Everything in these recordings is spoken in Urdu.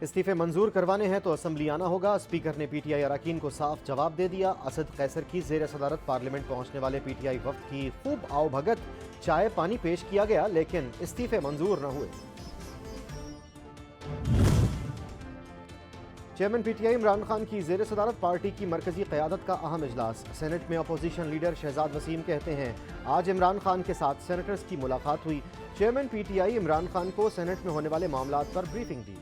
استعفے منظور کروانے ہیں تو اسمبلی آنا ہوگا۔ اسپیکر نے پی ٹی آئی اراکین کو صاف جواب دے دیا۔ اسد قیصر کی زیر صدارت پارلیمنٹ پہنچنے والے پی ٹی آئی وفد کی خوب آؤ بھگت، چائے پانی پیش کیا گیا لیکن استعفے منظور نہ ہوئے۔ Chairman P T I Imran Khan کی زیر صدارت پارٹی کی مرکزی قیادت کا اہم اجلاس۔ سینٹ میں اپوزیشن لیڈر شہزاد وسیم کہتے ہیں آج عمران خان کے ساتھ سینیٹرز کی ملاقات ہوئی۔ Chairman P T I Imran Khan کو سینٹ میں ہونے والے معاملات پر بریفنگ دی۔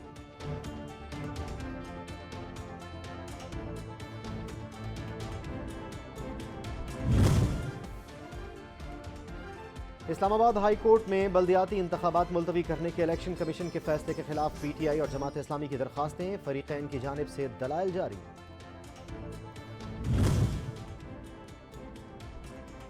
اسلام آباد ہائی کورٹ میں بلدیاتی انتخابات ملتوی کرنے کے الیکشن کمیشن کے فیصلے کے خلاف پی ٹی آئی اور جماعت اسلامی کی درخواستیں، فریقین کی جانب سے دلائل جاری۔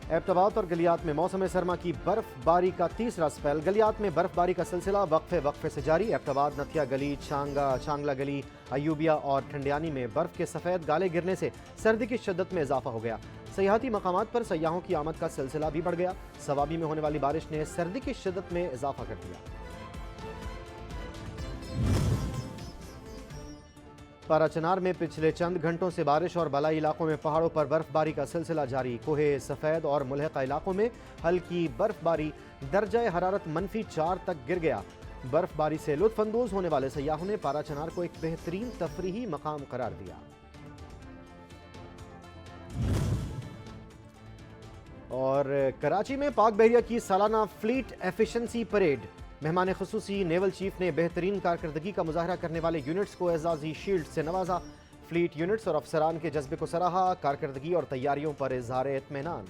ایبٹ آباد اور گلیات میں موسم سرما کی برف باری کا تیسرا سپیل۔ گلیات میں برف باری کا سلسلہ وقفے سے جاری۔ ایبٹ آباد، نتھیا گلی، چانگلہ گلی، ایوبیہ اور ٹھنڈیانی میں برف کے سفید گالے گرنے سے سردی کی شدت میں اضافہ ہو گیا۔ سیاحتی مقامات پر سیاحوں کی آمد کا سلسلہ بھی بڑھ گیا۔ صوابی میں ہونے والی بارش نے سردی کی شدت میں اضافہ کر دیا۔ پارا چنار میں پچھلے چند گھنٹوں سے بارش اور بالائی علاقوں میں پہاڑوں پر برف باری کا سلسلہ جاری۔ کوہ سفید اور ملحقہ علاقوں میں ہلکی برف باری، درجہ حرارت -4 تک گر گیا۔ برف باری سے لطف اندوز ہونے والے سیاحوں نے پارا چنار کو ایک بہترین تفریحی مقام قرار دیا۔ اور کراچی میں پاک بحریہ کی سالانہ فلیٹ ایفیشنسی پریڈ۔ مہمان خصوصی نیول چیف نے بہترین کارکردگی کا مظاہرہ کرنے والے یونٹس کو اعزازی شیلڈ سے نوازا۔ فلیٹ یونٹس اور افسران کے جذبے کو سراہا، کارکردگی اور تیاریوں پر اظہار اطمینان۔